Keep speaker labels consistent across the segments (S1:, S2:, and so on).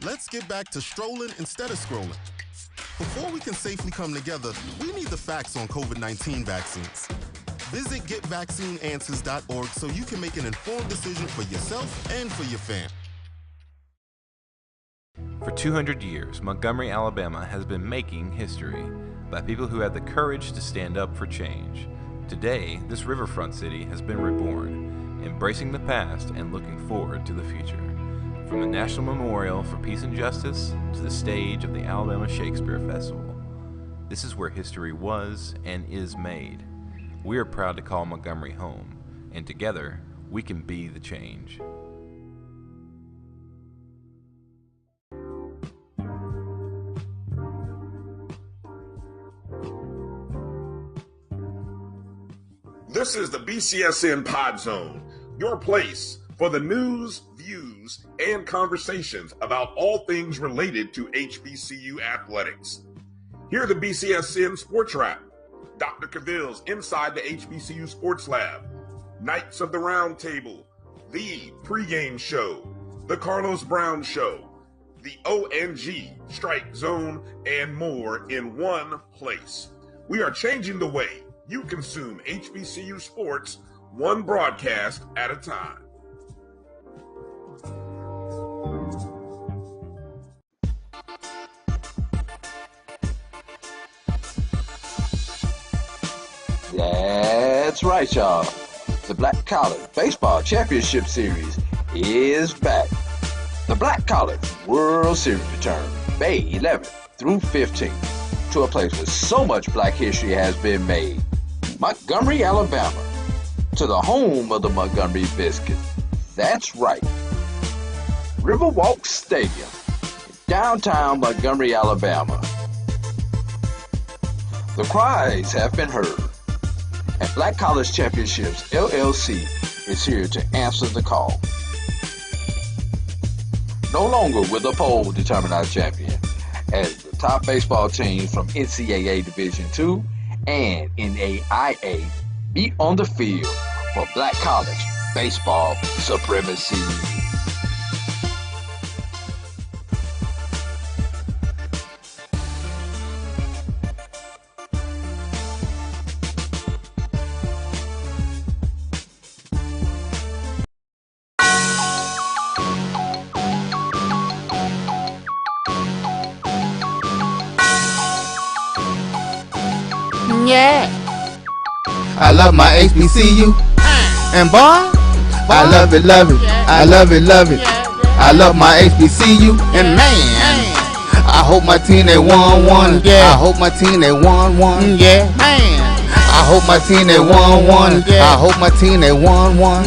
S1: Let's get back to strolling instead of scrolling. Before we can safely come together, we need the facts on COVID-19 vaccines. Visit getvaccineanswers.org so you can make an informed decision for yourself and for your family.
S2: For 200 years, Montgomery, Alabama has been making history by people who had the courage to stand up for change. Today, this riverfront city has been reborn, embracing the past and looking forward to the future. From the National Memorial for Peace and Justice to the stage of the Alabama Shakespeare Festival, this is where history was and is made. We are proud to call Montgomery home, and together, we can be the change.
S3: This is the BCSN Pod Zone, your place for the news, views, and conversations about all things related to HBCU athletics. Here are the BCSN Sports Lab, Dr. Cavil's Inside the HBCU Sports Lab, Knights of the Round Table, the pregame show, the Carlos Brown Show, the ONG Strike Zone, and more in one place. We are changing the way you consume HBCU sports, one broadcast at a time.
S4: That's right, y'all. The Black College Baseball Championship Series is back. The Black College World Series return May 11th through 15th to a place where so much black history has been made. Montgomery, Alabama, to the home of the Montgomery Biscuit. That's right. Riverwalk Stadium, downtown Montgomery, Alabama. The cries have been heard, and Black College Championships LLC is here to answer the call. No longer will the poll determine our champion, as the top baseball teams from NCAA Division II and NAIA be on the field for Black College baseball supremacy.
S5: Yeah. I love my HBCU. And boy, I love it, love it. I love it, love it. I love my HBCU. And man, I hope my team they won one. I hope my team they won one. Yeah, man. I hope my team they won one. I hope my team they won one.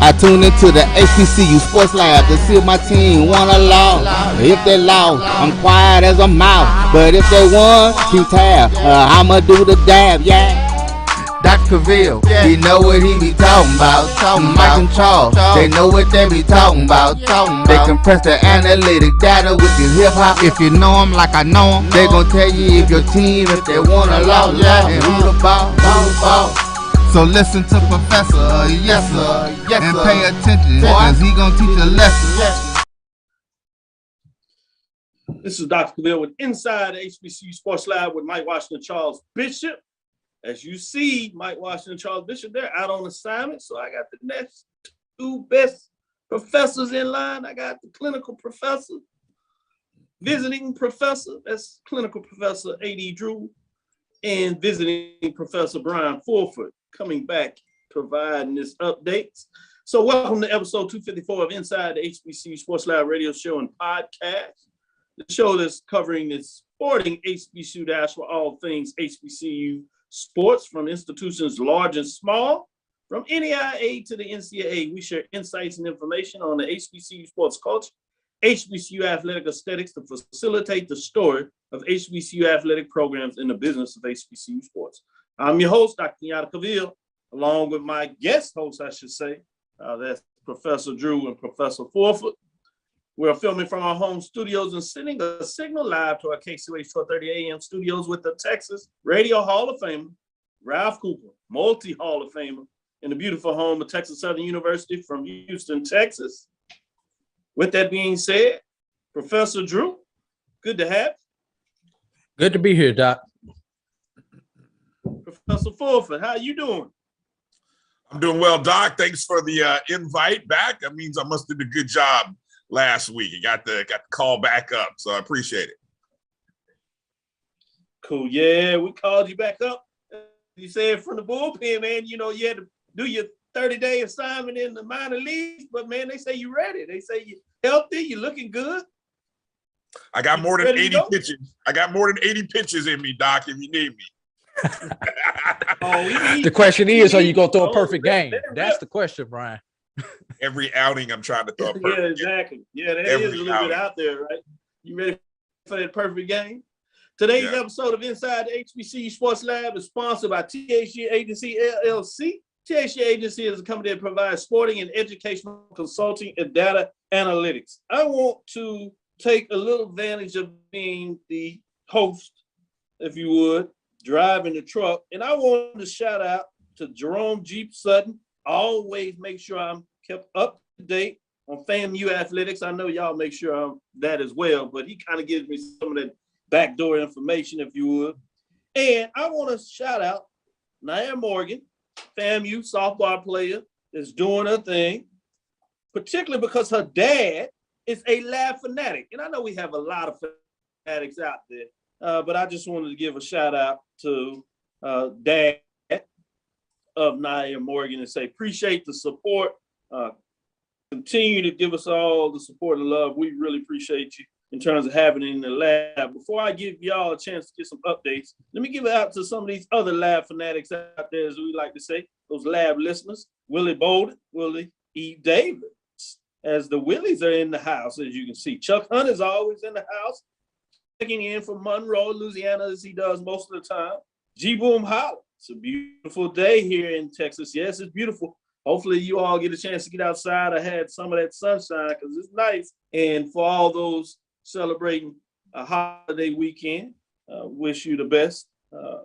S5: I tune into the HBCU Sports Lab to see if my team won or lost. If they lost, I'm quiet as a mouse. But if they won, keep tab. I'ma do the dab, yeah. Dr. Cavil, he know what he be talking about. Mike and Charles, they know what they be talking about. They compress the analytic data with this hip hop. If you know them like I know them, they gon' tell you if your team, if they won or lost, and who the ball. So listen to Professor, yes sir, and pay attention, cause he gonna teach a lesson.
S6: This is Dr. Cavil with Inside the HBCU Sports Lab with Mike Washington Charles Bishop. As you see, Mike Washington Charles Bishop, they're out on assignment. So I got the next two best professors in line. I got the clinical professor, visiting professor, that's clinical professor A.D. Drew, and visiting professor Brian Fulford coming back, providing this updates. So welcome to episode 254 of Inside the HBCU Sports Lab radio show and podcast. The show that's covering the sporting HBCU dash for all things HBCU sports, from institutions large and small, from NAIA to the NCAA. We share insights and information on the HBCU sports culture, HBCU athletic aesthetics to facilitate the story of HBCU athletic programs in the business of HBCU sports. I'm your host, Dr. Kenyatta Cavil, along with my guest host, I should say. That's Professor Drew and Professor Fulford. We're filming from our home studios and sending a signal live to our KCOH 1230 AM studios with the Texas Radio Hall of Famer, Ralph Cooper, multi-Hall of Famer, in the beautiful home of Texas Southern University from Houston, Texas. With that being said, Professor Drew, good to have you.
S7: Good to be here, Doc.
S6: Professor Fulford, how you doing?
S3: I'm doing well, Doc. Thanks for the invite back. That means I must have did a good job last week. You got the call back up, so I appreciate it.
S6: Cool. Yeah, we called you back up. You said from the bullpen, man, you had to do your 30-day assignment in the minor leagues, but man, they say you're ready. They say you're healthy, you're looking good.
S3: I got more than 80 pitches. I got more than 80 pitches in me, Doc, if you need me.
S7: The question is, are you going to throw a perfect game? That's the question, Brian.
S3: Every outing I'm trying to throw a perfect
S6: game. Exactly. Yeah, that is a little bit out there, right? You ready for that perfect game? Today's episode of Inside the HBCU Sports Lab is sponsored by THG Agency LLC. THG Agency is a company that provides sporting and educational consulting and data analytics. I want to take a little advantage of being the host, if you would, driving the truck. And I want to shout out to Jerome Jeep Sutton. Always make sure I'm kept up to date on FAMU athletics. I know y'all make sure I'm that as well, but he kind of gives me some of that backdoor information, if you would. And I want to shout out Nia Morgan, FAMU softball player, is doing her thing, particularly because her dad is a lab fanatic. And I know we have a lot of fanatics out there, but I just wanted to give a shout out to dad of Nia Morgan and say, appreciate the support. Continue to give us all the support and love. We really appreciate you in terms of having it in the lab. Before I give y'all a chance to get some updates, let me give it out to some of these other lab fanatics out there, as we like to say, those lab listeners. Willie Bolden, Willie E. Davis, as the Willies are in the house, as you can see. Chuck Hunt is always in the house, checking in from Monroe, Louisiana, as he does most of the time. G. Boom Holler. It's a beautiful day here in Texas. Yes, it's beautiful. Hopefully you all get a chance to get outside. I had some of that sunshine because it's nice. And for all those celebrating a holiday weekend, wish you the best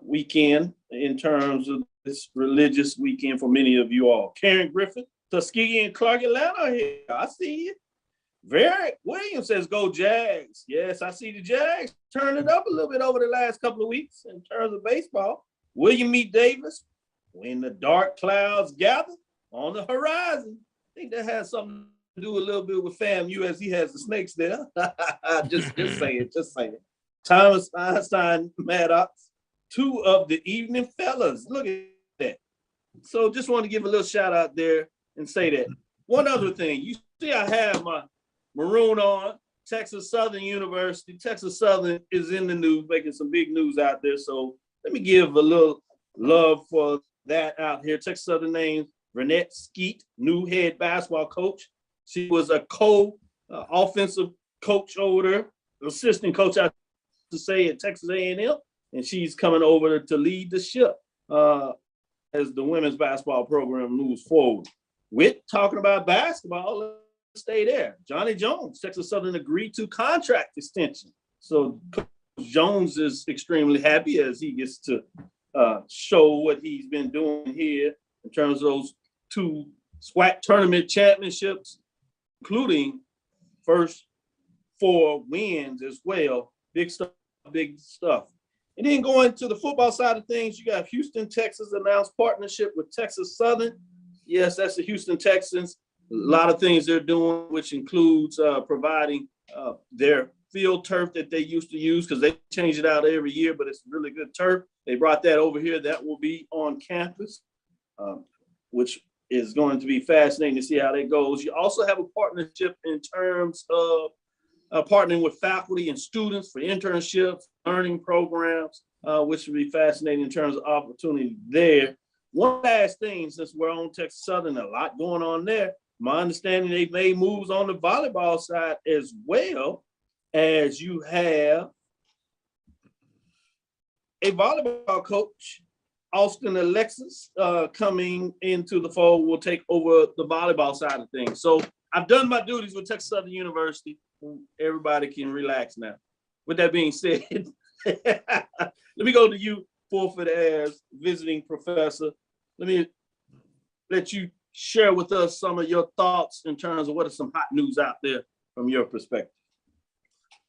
S6: weekend in terms of this religious weekend for many of you all. Karen Griffin, Tuskegee and Clark, Atlanta here. I see you. Varick Williams says, go Jags. Yes, I see the Jags turn it up a little bit over the last couple of weeks in terms of baseball. William E. Davis, when the dark clouds gather on the horizon. I think that has something to do a little bit with FAMU as he has the snakes there. just saying. Thomas Einstein Maddox, two of the evening fellas. Look at that. So just want to give a little shout out there and say that. One other thing, you see I have my maroon on, Texas Southern University. Texas Southern is in the news, making some big news out there. So let me give a little love for that out here. Texas Southern named Renette Skeet, new head basketball coach. She was a offensive coach over there, assistant coach, I to say, at Texas A&M, and she's coming over to lead the ship as the women's basketball program moves forward. With talking about basketball, let's stay there. Johnny Jones, Texas Southern agreed to contract extension. So Coach Jones is extremely happy as he gets to show what he's been doing here in terms of those two SWAC tournament championships, including first 4 wins as well. Big stuff, big stuff. And then going to the football side of things, you got Houston, Texas announced partnership with Texas Southern. Yes, that's the Houston Texans. A lot of things they're doing, which includes providing their field turf that they used to use, because they change it out every year, but it's really good turf. They brought that over here. That will be on campus, which is going to be fascinating to see how that goes. You also have a partnership in terms of partnering with faculty and students for internships, learning programs, which would be fascinating in terms of opportunity there. One last thing, since we're on Texas Southern, a lot going on there. My understanding, they've made moves on the volleyball side as well, as you have a volleyball coach, Austin Alexis, coming into the fold, will take over the volleyball side of things. So I've done my duties with Texas Southern University. Everybody can relax now. With that being said, let me go to you, Fulford, as visiting professor. Let me let you share with us some of your thoughts in terms of what are some hot news out there from your perspective?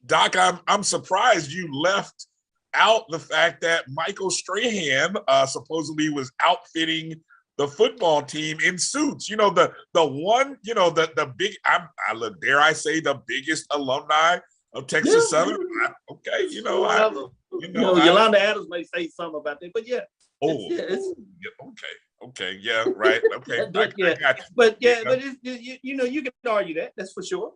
S3: Doc, I'm surprised you left out the fact that Michael Strahan supposedly was outfitting the football team in suits. You know, the one, you know, the big, I look, dare I say, the biggest alumni of Texas Southern. Okay, you know,
S6: Yolanda Adams may say something about that, but yeah.
S3: Okay, yeah, right, okay.
S6: But you can argue that. That's for sure.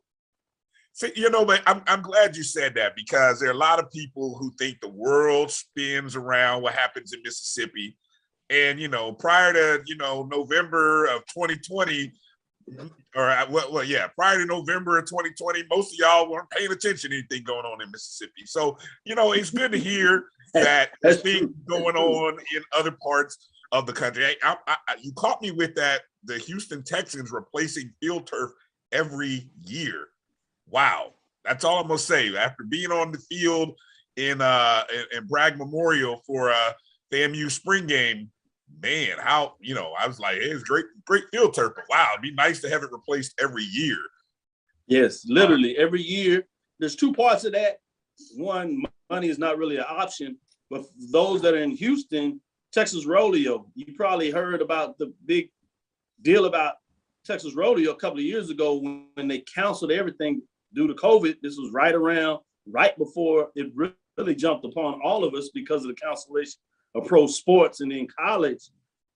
S3: See, you know, but I'm glad you said that, because there are a lot of people who think the world spins around what happens in Mississippi. And, you know, prior to, you know, November of 2020, prior to November of 2020, most of y'all weren't paying attention to anything going on in Mississippi. So, you know, it's good to hear that there's things going on in other parts of the country. You caught me with that, the Houston Texans replacing field turf every year. Wow. That's all I'm going to say. After being on the field in Bragg Memorial for FAMU spring game, man, how, you know, I was like, hey, it's great field turf, but wow, it'd be nice to have it replaced every year.
S6: Yes, literally every year. There's two parts of that. One, money is not really an option, but for those that are in Houston, Texas Rodeo, you probably heard about the big deal about Texas Rodeo a couple of years ago when they canceled everything due to COVID. This was right before it really jumped upon all of us because of the cancellation of pro sports and in college.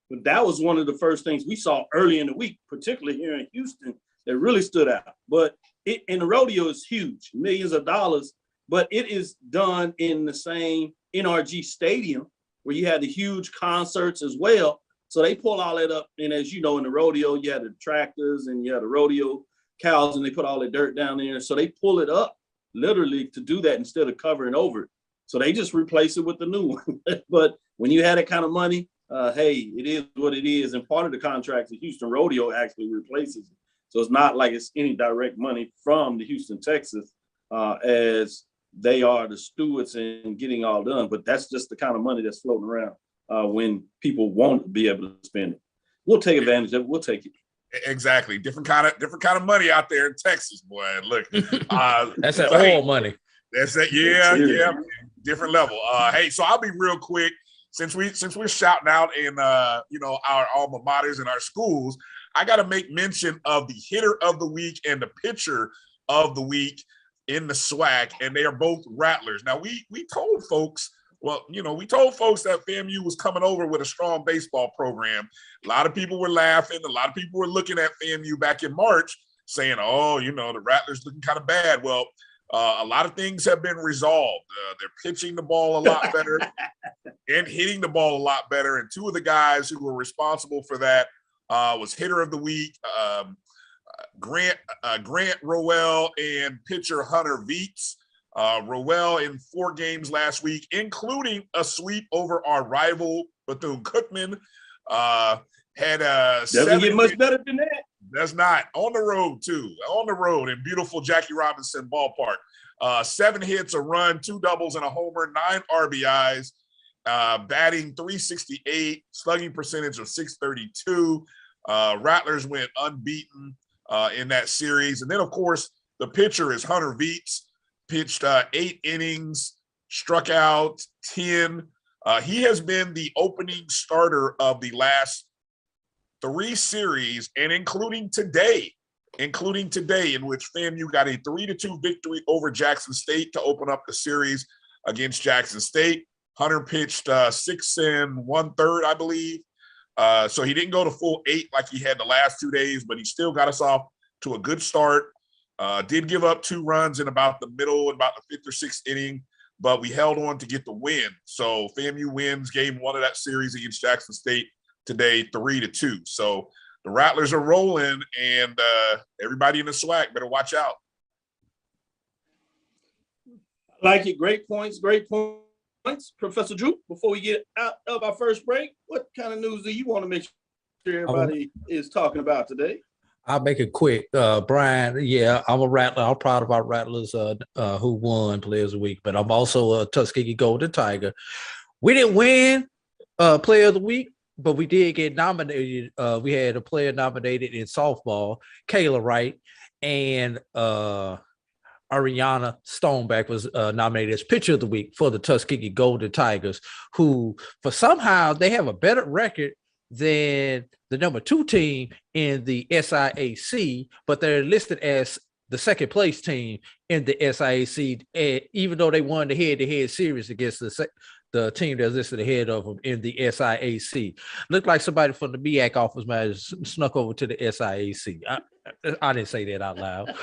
S6: But that was one of the first things we saw early in the week, particularly here in Houston, that really stood out. But the rodeo is huge, millions of dollars, but it is done in the same NRG stadium where you had the huge concerts as well. So they pull all that up. And as you know, in the rodeo, you had the tractors and you had the rodeo cows, and they put all the dirt down there. So they pull it up literally to do that instead of covering over it. So they just replace it with the new one. But when you had that kind of money, hey, it is what it is. And part of the contract, the Houston Rodeo actually replaces it. So it's not like it's any direct money from the Houston Texas as they are the stewards and getting all done. But that's just the kind of money that's floating around when people won't be able to spend it. We'll take advantage of it. We'll take it.
S3: Exactly. Different kind of money out there in Texas, boy. Look,
S7: that's that oil money.
S3: That's it. Yeah. Different level. Hey, so I'll be real quick. Since we're shouting out in our alma maters and our schools, I got to make mention of the hitter of the week and the pitcher of the week in the SWAC, and they are both Rattlers. Now we told folks. Well, we told folks that FAMU was coming over with a strong baseball program. A lot of people were laughing. A lot of people were looking at FAMU back in March saying, oh, the Rattlers looking kind of bad. Well, a lot of things have been resolved. They're pitching the ball a lot better and hitting the ball a lot better. And two of the guys who were responsible for that was hitter of the week, Grant Rowell, and pitcher Hunter Veets. Rowell in 4 games last week, including a sweep over our rival Bethune-Cookman. Had
S6: doesn't get much better than that.
S3: That's not. On the road, too. On the road in beautiful Jackie Robinson Ballpark. 7 hits, a run, 2 doubles, and a homer, 9 RBIs, batting .368, slugging percentage of .632. Rattlers went unbeaten in that series. And then, of course, the pitcher is Hunter Veets. Pitched 8 innings, struck out 10. He has been the opening starter of the last 3 series, and including today, in which FAMU got a 3-2 victory over Jackson State to open up the series against Jackson State. Hunter pitched 6 1/3, I believe. So he didn't go to full 8 like he had the last 2 days, but he still got us off to a good start. Did give up 2 runs in about the 5th or 6th inning, but we held on to get the win. So FAMU wins game 1 of that series against Jackson State today, 3-2. So the Rattlers are rolling, and everybody in the SWAC better watch out.
S6: Like it. Great points. Professor Drew, before we get out of our first break, what kind of news do you want to make sure everybody is talking about today?
S7: I'll make it quick. Brian, yeah, I'm a Rattler. I'm proud of our Rattlers who won Players of the Week, but I'm also a Tuskegee Golden Tiger. We didn't win Player of the Week, but we did get nominated. We had a player nominated in softball, Kayla Wright, and Ariana Stoneback was nominated as Pitcher of the Week for the Tuskegee Golden Tigers, who for somehow they have a better record than the number 2 team in the SIAC, but they're listed as the second place team in the SIAC, and even though they won the head-to-head series against the team that's listed ahead of them in the SIAC. Looked like somebody from the MEAC office might have snuck over to the SIAC. I didn't say that out loud.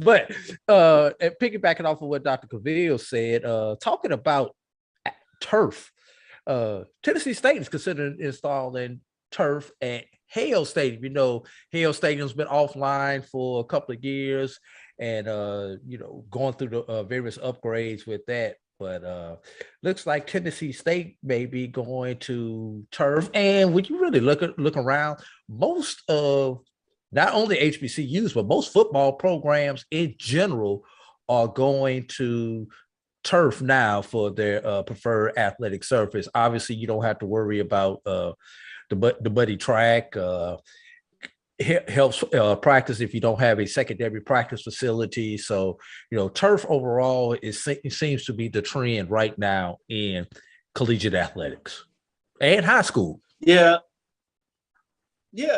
S7: But piggybacking off of what Dr. Cavil said, talking about turf, Tennessee State is considering installing turf at Hale Stadium. You know, Hale Stadium's been offline for a couple of years and, going through the various upgrades with that. But looks like Tennessee State may be going to turf. And when you really look around, most of not only HBCUs, but most football programs in general are going to turf now for their preferred athletic surface. Obviously, you don't have to worry about the buddy track. Helps practice if you don't have a secondary practice facility. So, turf overall it seems to be the trend right now in collegiate athletics and high school.
S6: Yeah,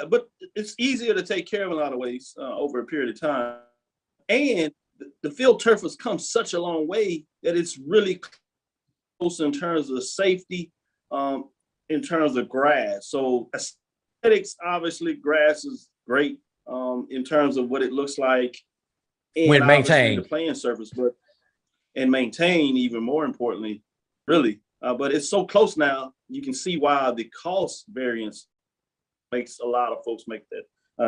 S6: but it's easier to take care of in a lot of ways over a period of time. And the field turf has come such a long way that it's really close in terms of safety, in terms of grass. So aesthetics, obviously, grass is great in terms of what it looks like
S7: when maintained,
S6: the playing surface, and maintain even more importantly, really. But it's so close now, you can see why the cost variance makes a lot of folks make that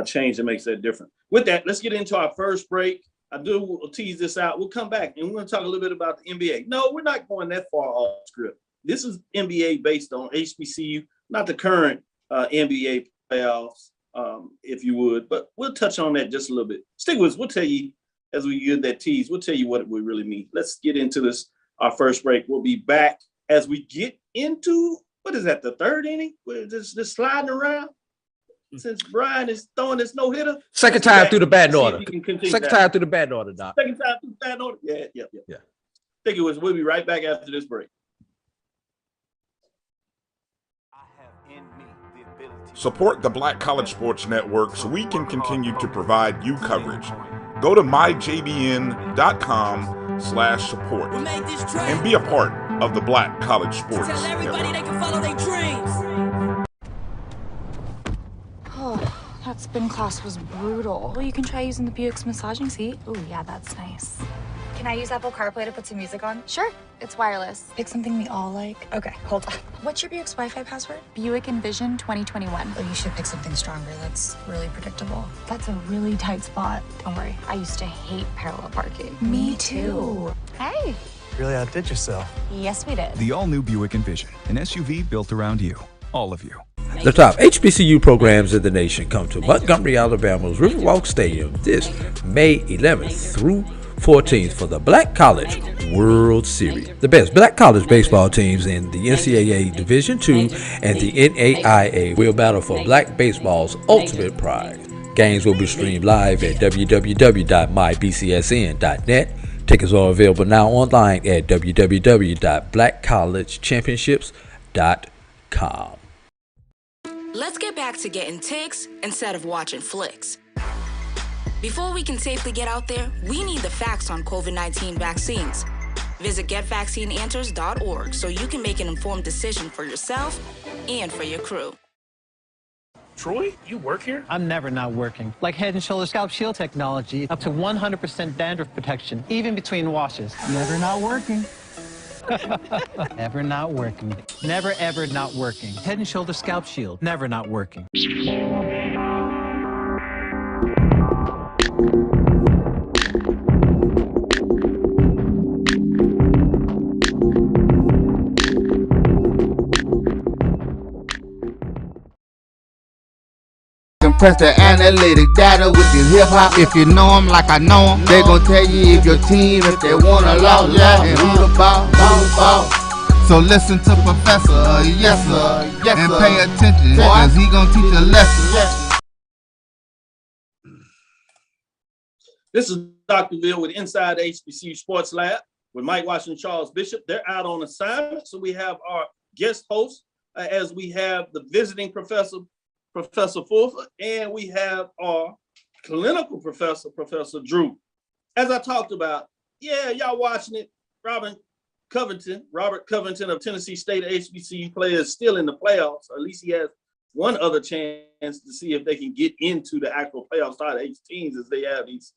S6: change and makes that different. With that, let's get into our first break. We'll tease this out. We'll come back and we're going to talk a little bit about the NBA. No, we're not going that far off script. This is NBA based on HBCU, not the current NBA playoffs, if you would, but we'll touch on that just a little bit. Stick with us. We'll tell you as we get that tease, we'll tell you what we really mean. Let's get into this, our first break. We'll be back as we get into, what is that, the third inning? We're just sliding around since Brian is throwing this no-hitter.
S7: Second time through the batting order. Second time through the batting order, Doc.
S6: Second time through the batting order? Yeah. Stick with us. We'll be right back after this break.
S3: Support the Black College Sports Network so we can continue to provide you coverage. Go to myjbn.com/support and be a part of the Black College Sports
S8: Tell everybody
S3: Network.
S8: they can follow their dreams.
S9: Oh, that spin class was brutal. Well, you can try using the Buick's massaging seat.
S10: Ooh, yeah, that's nice.
S9: Can I use Apple CarPlay to put some music on? Sure, it's wireless.
S10: Pick something we all like.
S9: Okay, hold on.
S10: What's your Buick's Wi-Fi password?
S9: Buick Envision 2021.
S10: Oh, you should pick something stronger. That's really predictable.
S9: That's a really tight spot. Don't worry, I used to hate parallel parking.
S10: Me too.
S9: Hey.
S11: Really outdid yourself.
S9: Yes, we did.
S12: The all-new Buick Envision, an SUV built around you, all of you.
S7: The top HBCU programs in the nation come to Montgomery, Alabama's Riverwalk Stadium this May 11th through 14th for the Black College World Series. The best Black college baseball teams in the NCAA Division II and the NAIA will battle for Black baseball's ultimate prize. Games will be streamed live at www.mybcsn.net. Tickets are available now online at www.blackcollegechampionships.com.
S8: Let's get back to getting ticks instead of watching flicks. Before we can safely get out there, we need the facts on COVID-19 vaccines. Visit getvaccineanswers.org so you can make an informed decision for yourself and for your crew.
S11: Troy, you work here?
S13: I'm never not working. Like Head & Shoulders Scalp Shield technology, up to 100% dandruff protection, even between washes.
S11: Never not working.
S13: Never not working. Never ever not working. Head & Shoulders Scalp Shield, never not working.
S5: Press the analytic data with your hip hop. If you know them like I know them, they gon' tell you if your team, if they wanna lose, and who the ball. So listen to Professor, yes sir, and pay attention, cause he gon' teach a lesson.
S6: This is Dr. Bill with Inside the HBCU Sports Lab with Mike Washington, Charles Bishop. They're out on assignment, so we have our guest host as we have the visiting professor, Professor Fulford, and we have our clinical professor, Professor Drew. As I talked about, yeah, y'all watching it, Robert Covington of Tennessee State, HBCU player, is still in the playoffs, or at least he has one other chance to see if they can get into the actual playoffs, start 8 teams as they have these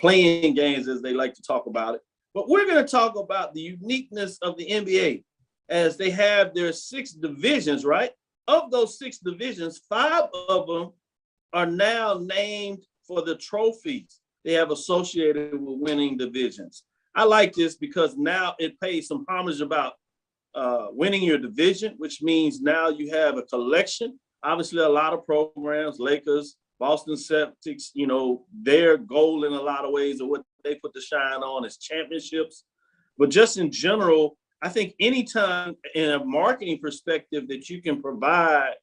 S6: playing games, as they like to talk about it. But we're going to talk about the uniqueness of the NBA as they have their 6 divisions, right? Of those 6 divisions, 5 of them are now named for the trophies they have associated with winning divisions. I like this because now it pays some homage about winning your division, which means now you have a collection. Obviously, a lot of programs, Lakers, Boston Celtics, you know, their goal in a lot of ways of what they put the shine on is championships. But just in general, I think anytime in a marketing perspective that you can provide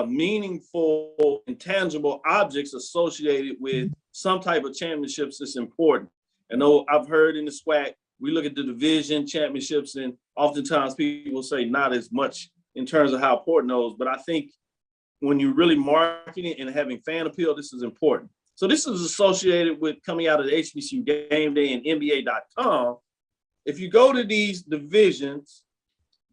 S6: meaningful and tangible objects associated with some type of championships is important. I know I've heard in the SWAC, we look at the division championships, and oftentimes people say not as much in terms of how important those, but I think when you're really marketing and having fan appeal, this is important. So this is associated with coming out of the HBCU Game Day and NBA.com. If you go to these divisions,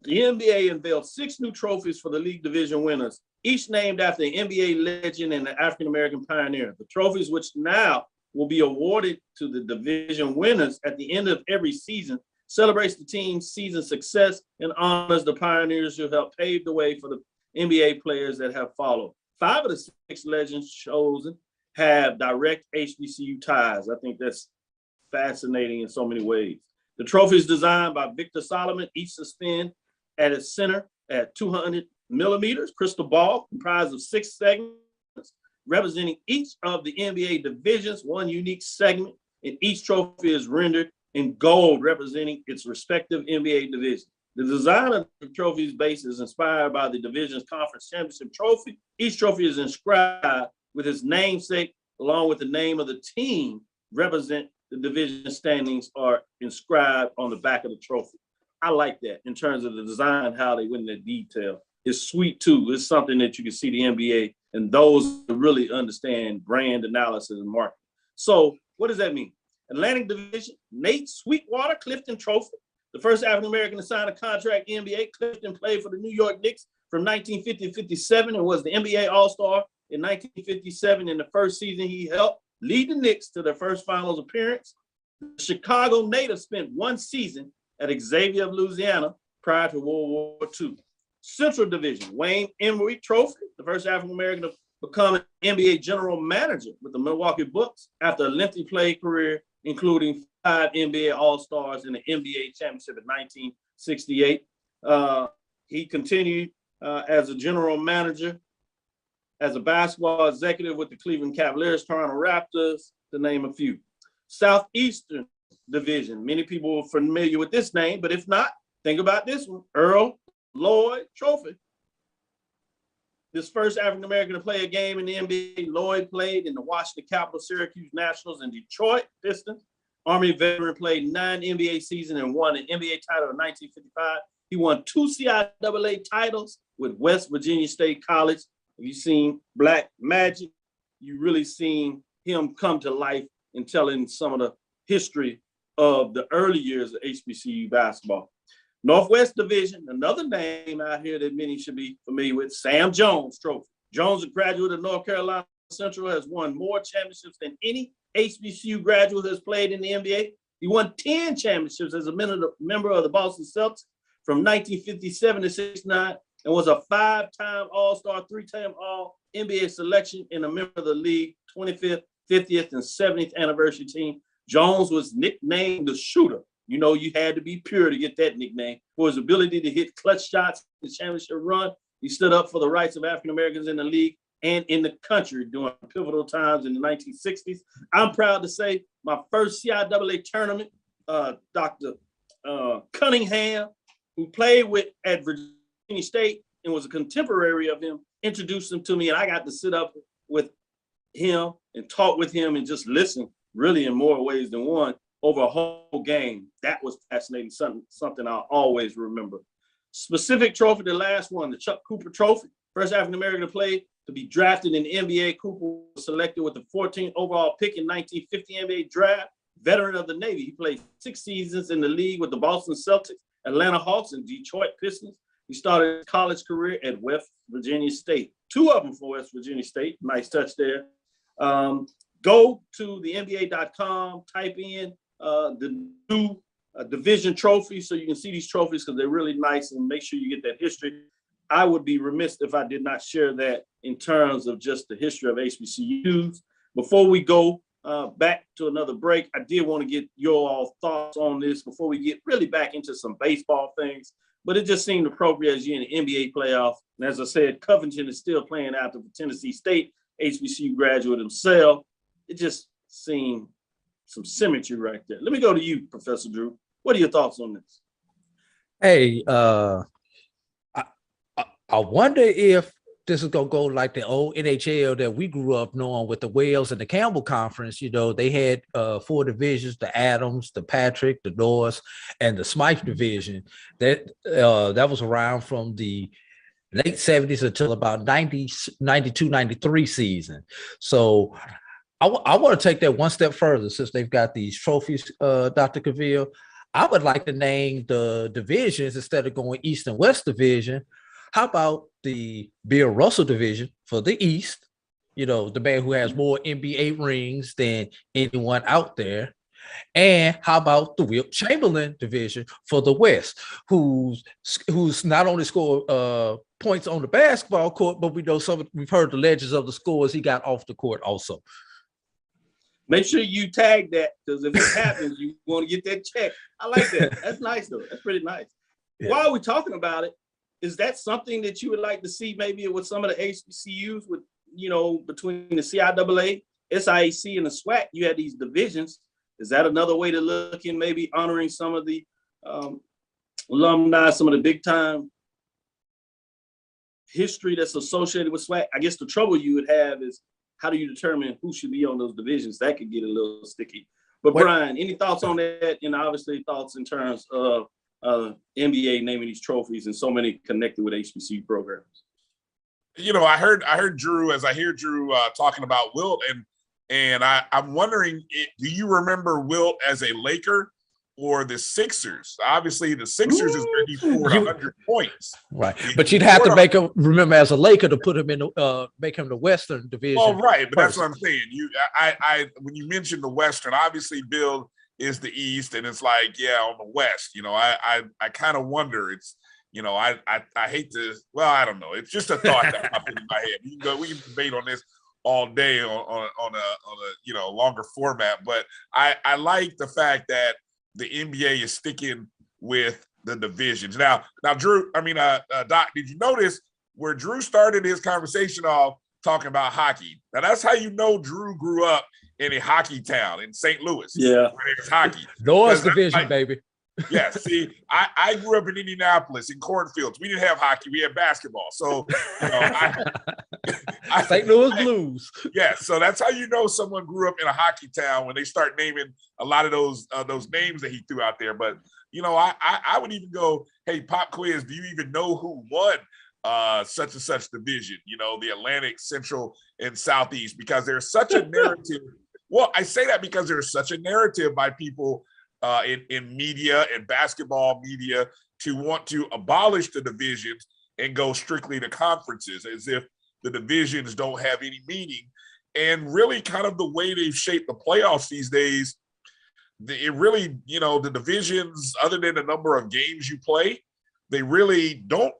S6: the NBA unveiled 6 new trophies for the league division winners, each named after an NBA legend and an African-American pioneer. The trophies, which now will be awarded to the division winners at the end of every season, celebrates the team's season success and honors the pioneers who helped pave the way for the NBA players that have followed. 5 of the 6 legends chosen have direct HBCU ties. I think that's fascinating in so many ways. The trophy is designed by Victor Solomon, each suspend at its center at 200 millimeters, crystal ball comprised of 6 segments representing each of the NBA divisions, one unique segment, and each trophy is rendered in gold representing its respective NBA division. The design of the trophy's base is inspired by the division's conference championship trophy. Each trophy is inscribed with its namesake along with the name of the team represent the division standings are inscribed on the back of the trophy. I like that in terms of the design, how they went into detail. It's sweet too. It's something that you can see the NBA and those who really understand brand analysis and marketing. So what does that mean? Atlantic Division, Nate Sweetwater Clifton Trophy, the first African-American to sign a contract in the NBA. Clifton played for the New York Knicks from 1950 to 57 and was the NBA All-Star in 1957. In the first season, he helped lead the Knicks to their first finals appearance. The Chicago native spent 1 season at Xavier of Louisiana prior to World War II. Central Division, Wayne Emery Trophy, the first African-American to become an NBA general manager with the Milwaukee Bucks after a lengthy play career, including 5 NBA All-Stars and the NBA championship in 1968. He continued as a general manager, as a basketball executive with the Cleveland Cavaliers, Toronto Raptors, to name a few. Southeastern Division, many people are familiar with this name, but if not, think about this one, Earl Lloyd Trophy. This first African-American to play a game in the NBA, Lloyd played in the Washington Capitals, Syracuse Nationals, and Detroit Pistons. Army veteran, played 9 NBA seasons and won an NBA title in 1955. He won 2 CIAA titles with West Virginia State College. If you've seen Black Magic, you really seen him come to life in telling some of the history of the early years of HBCU basketball. Northwest Division, another name out here that many should be familiar with, Sam Jones Trophy. Jones, a graduate of North Carolina Central, has won more championships than any HBCU graduate has played in the NBA. He won 10 championships as a member of the Boston Celtics from 1957 to 69 and was a 5-time All-Star, 3-time All-NBA selection and a member of the league 25th, 50th, and 70th anniversary team. Jones was nicknamed the Shooter. You know, you had to be pure to get that nickname. For his ability to hit clutch shots in the championship run, he stood up for the rights of African Americans in the league and in the country during pivotal times in the 1960s. I'm proud to say my first CIAA tournament, Dr. Cunningham, who played with at Virginia State and was a contemporary of him, introduced him to me, and I got to sit up with him and talk with him and just listen really in more ways than one, over a whole game. That was fascinating, something I'll always remember. Specific trophy, the last one, the Chuck Cooper Trophy, first African-American to play to be drafted in the NBA. Cooper was selected with the 14th overall pick in 1950 NBA draft, veteran of the Navy. He played 6 seasons in the league with the Boston Celtics, Atlanta Hawks, and Detroit Pistons. He started his college career at West Virginia State. 2 of them for West Virginia State. Nice touch there. Go to the NBA.com, type in the new division trophy so you can see these trophies because they're really nice, and make sure you get that history. I would be remiss if I did not share that in terms of just the history of HBCUs. Before we go back to another break, I did want to get your all thoughts on this before we get really back into some baseball things. But it just seemed appropriate as you're in the NBA playoff. And as I said, Covington is still playing out for Tennessee State, HBCU graduate himself. It just seemed some symmetry right there. Let me go to you, Professor Drew. What are your thoughts on this?
S7: Hey, I wonder if this is going to go like the old NHL that we grew up knowing with the Wales and the Campbell Conference. You know, they had 4 divisions, the Adams, the Patrick, the Norris, and the Smythe division. That was around from the late 70s until about 92, 93 season. So I want to take that one step further since they've got these trophies, Dr. Cavil. I would like to name the divisions instead of going East and West division. How about the Bill Russell division for the East? You know, the man who has more NBA rings than anyone out there. And how about the Wilt Chamberlain division for the West, who's not only scored points on the basketball court, but we've heard the legends of the scores he got off the court also.
S6: Make sure you tag that, because if it happens, you want to get that check. I like that. That's nice, though. That's pretty nice. Yeah. While we're talking about it, is that something that you would like to see maybe with some of the HBCUs with, you know, between the CIAA, SIAC, and the SWAC, you had these divisions. Is that another way to look in maybe honoring some of the alumni, some of the big time history that's associated with SWAC? I guess the trouble you would have is how do you determine who should be on those divisions? That could get a little sticky. But Brian, any thoughts on that? And obviously thoughts in terms of NBA naming these trophies and so many connected with HBCU programs.
S3: You know, I heard Drew, as I hear Drew talking about Wilt, and I'm wondering, do you remember Wilt as a Laker or the Sixers? Obviously, the Sixers is where he scored 100 points.
S7: Right, but you'd have to make him remember as a Laker to put him in make him the Western division.
S3: Oh, right, but that's what I'm saying. I when you mentioned the Western, obviously Bill is the East, and it's like, yeah, on the West. You know, I kind of wonder. It's, you know, I hate to. Well, I don't know. It's just a thought that popped into my head. We can debate on this all day on a you know, longer format, but I like the fact that the NBA is sticking with the divisions. Now, Drew, Doc, did you notice where Drew started his conversation off talking about hockey? Now, that's how you know Drew grew up in a hockey town in St. Louis.
S6: Yeah.
S3: Where there's hockey.
S7: Norris division, baby.
S3: Yeah, see, I grew up in Indianapolis in cornfields. We didn't have hockey, we had basketball. So, you know,
S7: St. Louis Blues.
S3: Yeah, so that's how you know someone grew up in a hockey town, when they start naming a lot of those names that he threw out there. But, you know, I would even go, hey, pop quiz, do you even know who won such and such division? You know, the Atlantic, Central, and Southeast, because there's such a narrative. Well, I say that because there's such a narrative by people in media and basketball media to want to abolish the divisions and go strictly to conferences, as if the divisions don't have any meaning. And really kind of the way they've shaped the playoffs these days, it really, you know, the divisions, other than the number of games you play, they really don't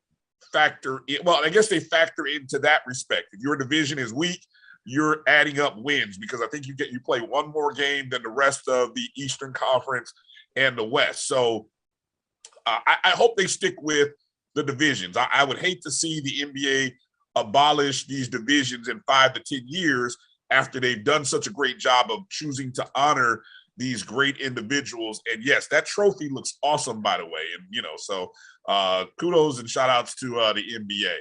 S3: factor in. Well, I guess they factor into that respect. If your division is weak, you're adding up wins, because I think you play one more game than the rest of the Eastern Conference and the West. So I hope they stick with the divisions. I would hate to see the NBA abolish these divisions in 5 to 10 years after they've done such a great job of choosing to honor these great individuals. And yes, that trophy looks awesome, by the way. And, you know, so kudos and shout outs to the NBA.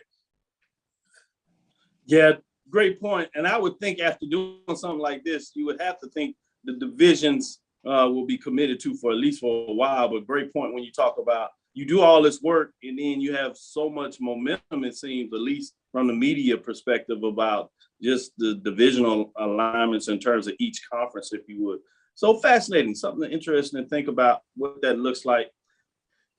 S6: Yeah. Great point. And I would think after doing something like this, you would have to think the divisions will be committed to for at least for a while. But great point when you talk about you do all this work and then you have so much momentum, it seems, at least from the media perspective, about just the divisional alignments in terms of each conference, if you would. So fascinating, something interesting to think about what that looks like.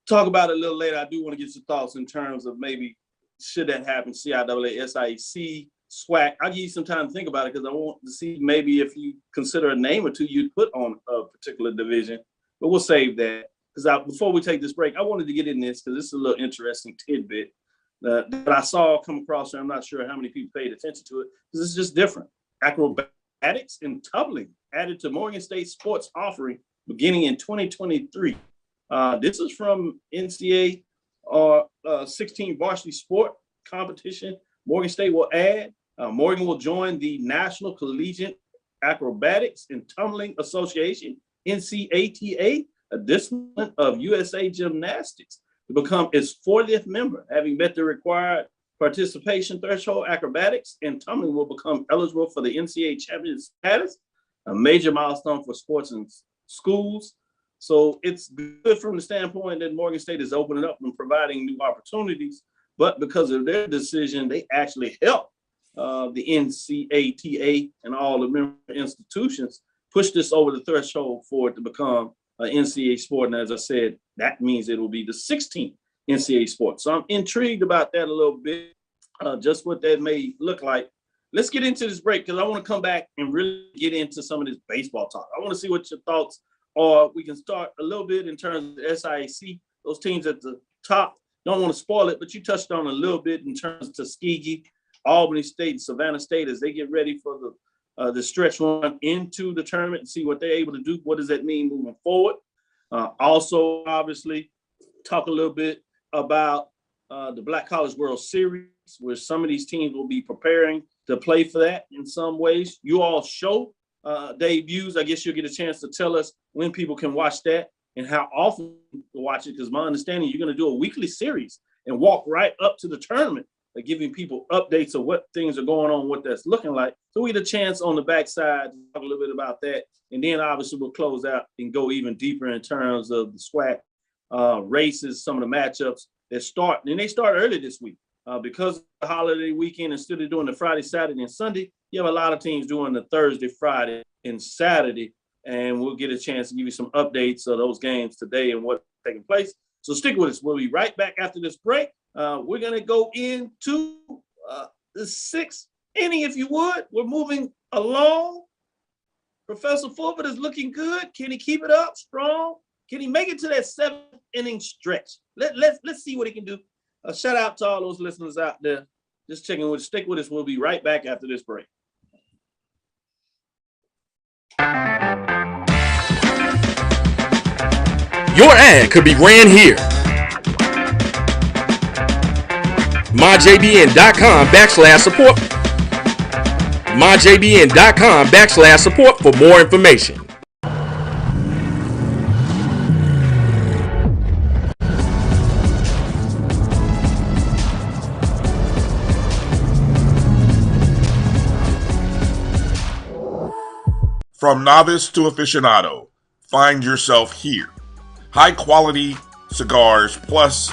S6: Talk about it a little later. I do want to get your thoughts in terms of maybe should that happen, CIAA, SIAC, SWAC. I'll give you some time to think about it because I want to see maybe if you consider a name or two you'd put on a particular division, but we'll save that. Because before we take this break, I wanted to get in this because this is a little interesting tidbit that I saw come across, and I'm not sure how many people paid attention to it because it's just different. Acrobatics and tumbling added to Morgan State sports offering beginning in 2023. This is from NCAA 16 varsity sport competition. Morgan State will add. Morgan will join the National Collegiate Acrobatics and Tumbling Association, NCATA, a discipline of USA Gymnastics, to become its 40th member. Having met the required participation threshold, acrobatics and tumbling will become eligible for the NCAA champion status, a major milestone for sports and schools. So it's good from the standpoint that Morgan State is opening up and providing new opportunities, but because of their decision, they actually help the NCATA and all the member institutions push this over the threshold for it to become an NCAA sport. And as I said, that means it will be the 16th NCAA sport. So I'm intrigued about that a little bit, just what that may look like. Let's get into this break because I want to come back and really get into some of this baseball talk. I want to see what your thoughts are. We can start a little bit in terms of SIAC, those teams at the top. Don't want to spoil it, but you touched on a little bit in terms of Tuskegee, Albany State, Savannah State as they get ready for the stretch run into the tournament and see what they're able to do. What does that mean moving forward? Also, obviously, talk a little bit about the Black College World Series, where some of these teams will be preparing to play for that in some ways. You all show debuts. I guess you'll get a chance to tell us when people can watch that and how often to watch it, because my understanding, you're going to do a weekly series and walk right up to the tournament, giving people updates of what things are going on, what that's looking like. So we get a chance on the backside to talk a little bit about that. And then obviously we'll close out and go even deeper in terms of the SWAC races, some of the matchups that start. And they start early this week because of the holiday weekend. Instead of doing the Friday, Saturday, and Sunday, you have a lot of teams doing the Thursday, Friday, and Saturday. And we'll get a chance to give you some updates of those games today and what's taking place. So stick with us. We'll be right back after this break. We're going to go into the sixth inning, if you would. We're moving along. Professor Fulford is looking good. Can he keep it up strong? Can he make it to that seventh inning stretch? Let's see what he can do. Shout out to all those listeners out there. Just checking with. Stick with us. We'll be right back after this break.
S14: Your ad could be ran here. MyJBN.com/support. MyJBN.com/support for more information.
S3: From novice to aficionado, find yourself here. High quality cigars plus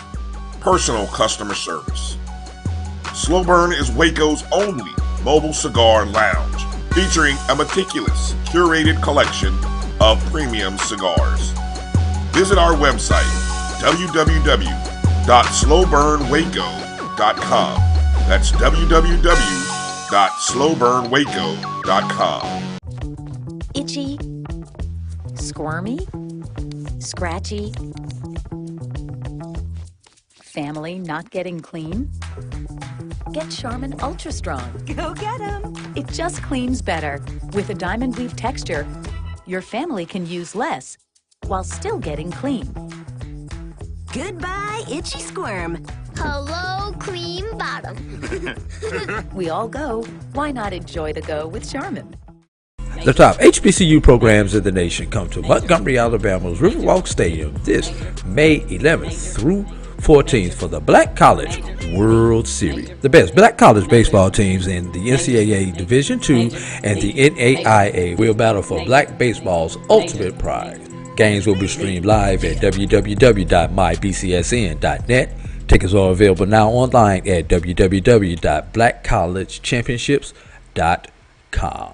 S3: personal customer service. Slow Burn is Waco's only mobile cigar lounge, featuring a meticulous, curated collection of premium cigars. Visit our website, www.slowburnwaco.com. That's www.slowburnwaco.com.
S15: Itchy, squirmy, scratchy, family not getting clean? Get Charmin Ultra Strong. Go get 'em! It just cleans better. With a diamond weave texture, your family can use less while still getting clean.
S16: Goodbye, itchy squirm.
S17: Hello, cream bottom.
S15: We all go. Why not enjoy the go with Charmin?
S7: The top HBCU programs in the nation come to Montgomery, Alabama's Riverwalk Stadium this May 11th through 4 teams for the Black College World Series. The best Black college baseball teams in the NCAA Division II and the NAIA will battle for Black baseball's ultimate prize. Games will be streamed live at www.mybcsn.net. Tickets are available now online at www.blackcollegechampionships.com.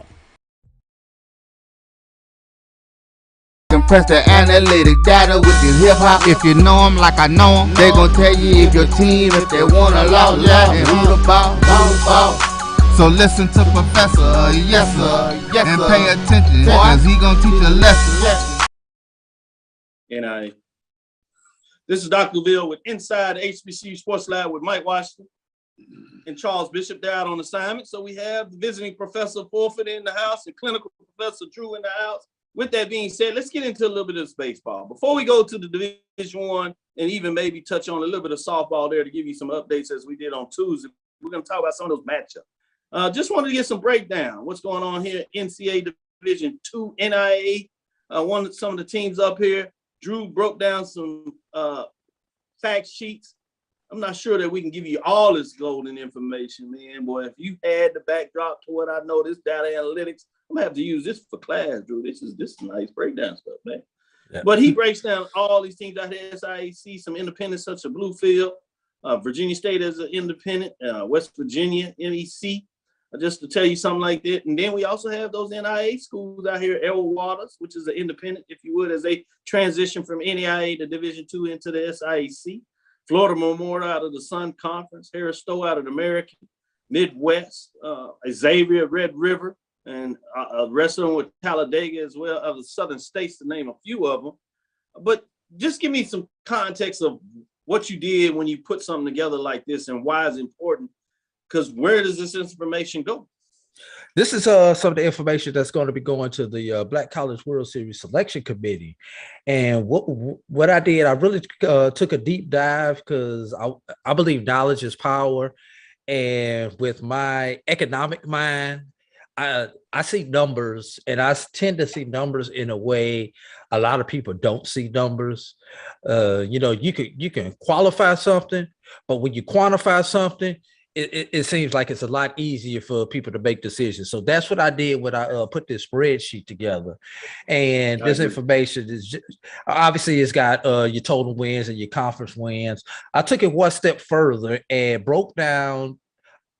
S5: Compress the analytic data with your hip hop. If you know them like I know them, they gon' tell you if your team, if they wanna love, and who the ball. So listen to Professor, yes sir, and pay attention, cause he gon' teach a lesson.
S6: This is Dr. Cavil with Inside the HBCU Sports Lab with Mike Washington and Charles Bishop. They're out on assignment. So we have the visiting Professor Forfeit in the house and Clinical Professor Drew in the house. With that being said, let's get into a little bit of this baseball. Before we go to the Division I and even maybe touch on a little bit of softball there to give you some updates as we did on Tuesday, we're going to talk about some of those matchups. Just wanted to get some breakdown. What's going on here? NCAA Division II, NIA, some of the teams up here. Drew broke down some fact sheets. I'm not sure that we can give you all this golden information, man. Boy, if you had the backdrop to what I know, this data analytics, I'm gonna have to use this for class, Drew. This is nice breakdown stuff, man. Yeah. But he breaks down all these things out here. SIAC, some independents such as Bluefield, Virginia State as an independent, West Virginia, NEC, just to tell you something like that. And then we also have those NIA schools out here, Errol Waters, which is an independent, if you would, as they transition from NAIA to Division II into the SIAC. Florida Memorial out of the Sun Conference, Harris Stowe out of the American, Midwest, Xavier, Red River, and the rest of them with Talladega as well, of the Southern states, to name a few of them. But just give me some context of what you did when you put something together like this and why it's important, because where does this information go?
S7: This is some of the information that's going to be going to the Black College World Series Selection Committee. And what I did, I really took a deep dive because I believe knowledge is power. And with my economic mind, I see numbers, and I tend to see numbers in a way a lot of people don't see numbers. You can qualify something, but when you quantify something, it seems like it's a lot easier for people to make decisions. So that's what I did when I put this spreadsheet together. And this information is obviously it's got your total wins and your conference wins. I took it one step further and broke down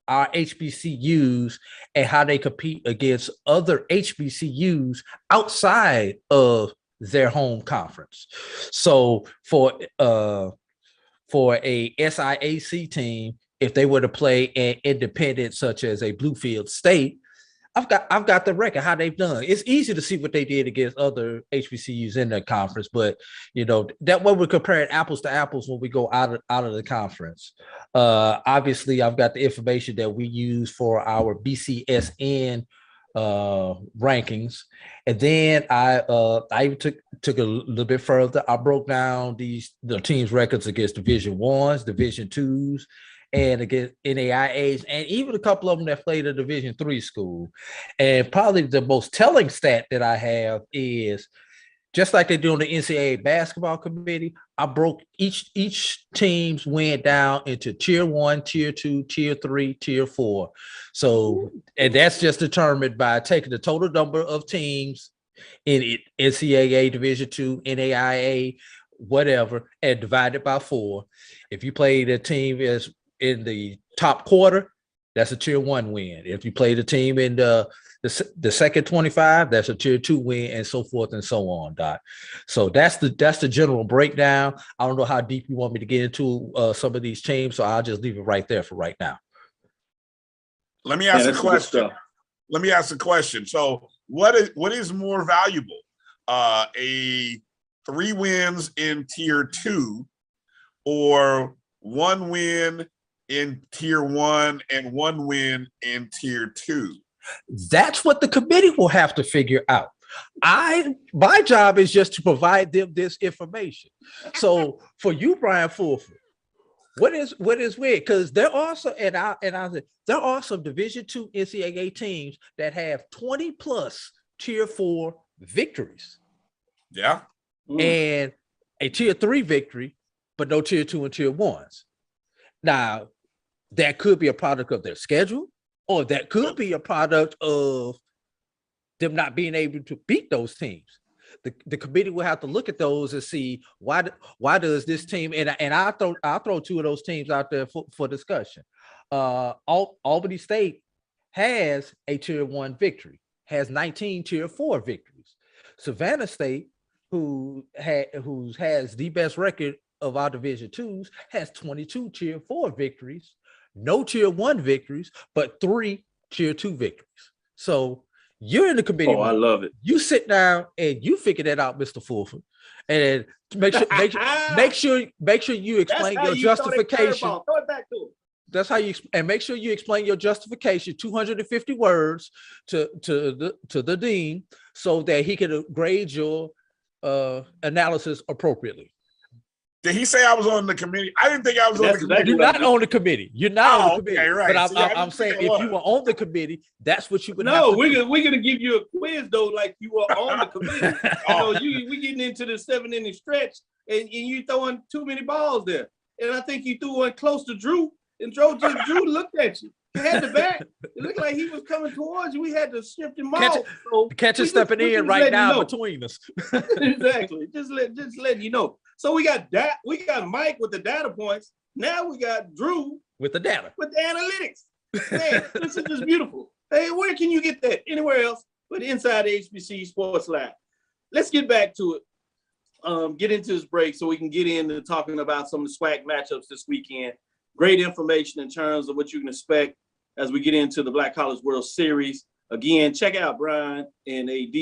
S7: our HBCUs and how they compete against other HBCUs outside of their home conference. So for a SIAC team, if they were to play an independent such as a Bluefield State, I've got the record how they've done. It's easy to see what they did against other HBCUs in their conference, but that way we're comparing apples to apples when we go out of the conference. Obviously, I've got the information that we use for our BCSN rankings, and then I took a little bit further. I broke down the teams' records against Division I's, Division II's, and against NAIAs, and even a couple of them that played a Division III school. And probably the most telling stat that I have is, just like they do on the NCAA basketball committee, I broke each team's win down into Tier 1, Tier 2, Tier 3, Tier 4. So, and that's just determined by taking the total number of teams in NCAA Division II, NAIA, whatever, and divided by 4. If you played a team as in the top quarter, that's a Tier 1 win. If you play the team in the second 25, that's a Tier 2 win, and so forth and so on, Doc. So that's the general breakdown. I don't know how deep you want me to get into some of these teams, so I'll just leave it right there for right now.
S3: Let me ask a question. So what is more valuable? A 3 wins in Tier 2 or 1 win in Tier 1 and 1 win in Tier 2?
S7: That's what the committee will have to figure out. My job is just to provide them this information. So for you, Brian Fulford, what is weird? Because there are some, there are some Division II NCAA teams that have 20 plus Tier 4 victories.
S3: Yeah.
S7: And a Tier 3 victory but no tier 2 and tier 1s. Now, that could be a product of their schedule, or that could be a product of them not being able to beat those teams. The committee will have to look at those and see why does this team, and I'll throw two of those teams out there for discussion. Albany State has a tier 1 victory, has 19 tier 4 victories. Savannah State, who has the best record of our Division 2s, has 22 tier 4 victories, no tier 1 victories, but 3 tier 2 victories. So you're in the committee.
S6: Oh, I love it.
S7: You sit down and you figure that out, Mr. Fulford, and make sure you explain your justification.
S6: Throw it back to him.
S7: That's how you, and make sure you explain your justification, 250 words to the dean, so that he can grade your analysis appropriately.
S16: Did he say I was on the committee? I didn't think I was on the committee.
S7: You're not on the committee. You're not on the committee.
S16: Okay, right.
S7: But I'm saying if you were on the committee, that's what you would.
S6: No, we're gonna give you a quiz though, like you were on the committee. We getting into the 7-inning stretch, and you throwing too many balls there. And I think you threw one close to Drew, and Drew looked at you. He had the bat. It looked like he was coming towards you. We had to shift him off.
S7: Catch stepping in right now between us.
S6: Exactly. Just letting you know. So we got that. We got Mike with the data points. Now we got Drew
S7: with the data,
S6: with the analytics. Man, this is just beautiful. Hey, where can you get that? Anywhere else but inside the HBCU Sports Lab. Let's get back to it. Get into this break so we can get into talking about some of the SWAC matchups this weekend. Great information in terms of what you can expect as we get into the Black College World Series. Again, check out Brian and AD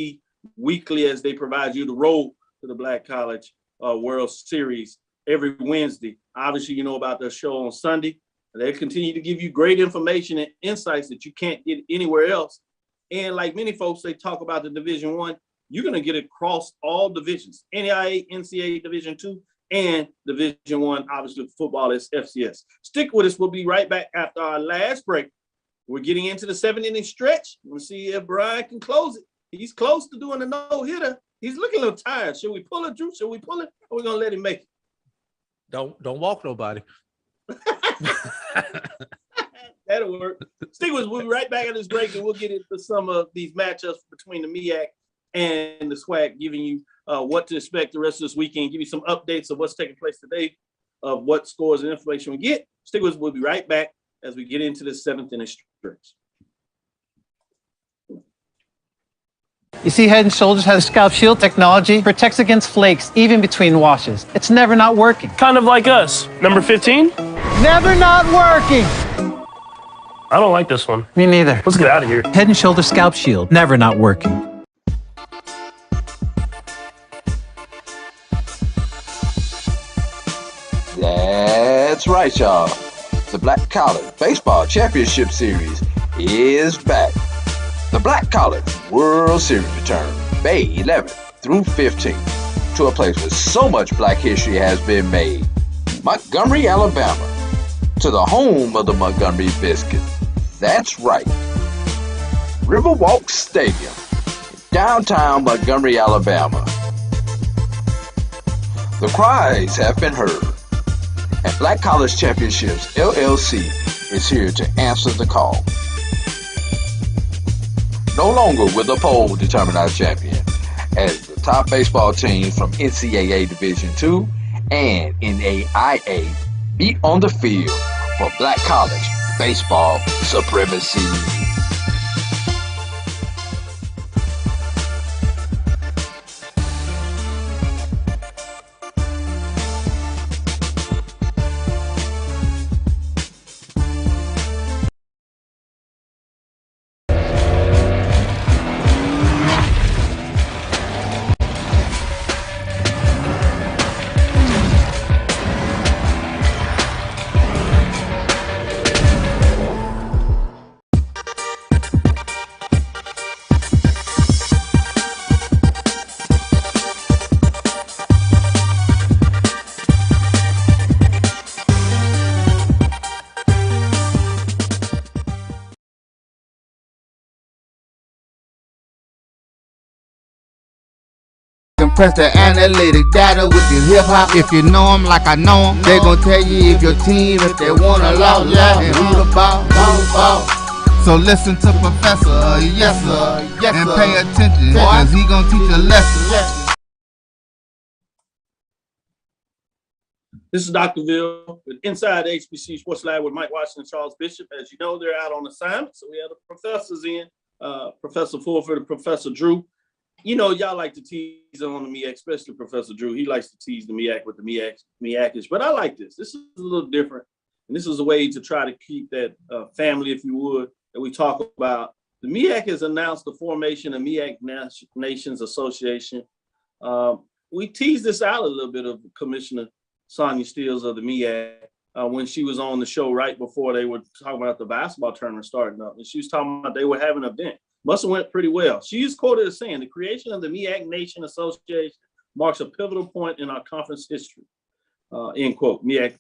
S6: weekly as they provide you the road to the Black College World Series every Wednesday. Obviously, you know about their show on Sunday. They continue to give you great information and insights that you can't get anywhere else. And like many folks, they talk about the Division I. You're going to get it across all divisions, NAIA, NCAA Division II, and Division I. Obviously, football is FCS. Stick with us. We'll be right back after our last break. We're getting into the 7-inning stretch. We'll see if Brian can close it. He's close to doing a no-hitter. He's looking a little tired. Should we pull it, Drew? Should we pull it? Or are we going to let him make it?
S7: Don't walk nobody.
S6: That'll work. Stick with us. We'll be right back at this break, and we'll get into some of these matchups between the MEAC and the SWAC, giving you what to expect the rest of this weekend, give you some updates of what's taking place today, of what scores and information we get. Stick with us. We'll be right back as we get into the 7th-inning stretch.
S13: You see, Head & Shoulders has scalp shield technology, protects against flakes, even between washes. It's never not working.
S11: Kind of like us. Number 15?
S13: Never not working.
S11: I don't like this one.
S13: Me neither.
S11: Let's get out of here.
S13: Head & Shoulders scalp shield, never not working.
S4: That's right, y'all. The Black College Baseball Championship Series is back. The Black College World Series return May 11th through 15th to a place where so much black history has been made. Montgomery, Alabama, to the home of the Montgomery Biscuit. That's right. Riverwalk Stadium, downtown Montgomery, Alabama. The cries have been heard, and Black College Championships LLC is here to answer the call. No longer will the poll determine our champion, as the top baseball teams from NCAA Division II and NAIA meet on the field for Black College baseball supremacy.
S5: Press the analytic data with your hip hop. If you know them like I know them, they gon' tell you if your team, if they wanna law, and who the ball. So listen to Professor, yes sir, and pay attention, cause he gon' teach a lesson.
S6: This is Dr. Ville with Inside the HBCU Sports Lab with Mike Washington and Charles Bishop. As you know, they're out on assignment, so we have the professors in, Professor Fulford and Professor Drew. You know, y'all like to tease on the MEAC, especially Professor Drew. He likes to tease the MEAC with the MEAC-ish, but I like this. This is a little different, and this is a way to try to keep that family, if you would, that we talk about. The MEAC has announced the formation of MEAC Nations Association. We teased this out a little bit of Commissioner Sonia Steels of the MEAC when she was on the show right before they were talking about the basketball tournament starting up. And she was talking about they were having an event. Must have went pretty well. She is quoted as saying, the creation of the MEAC Nation Association marks a pivotal point in our conference history, end quote. MEAC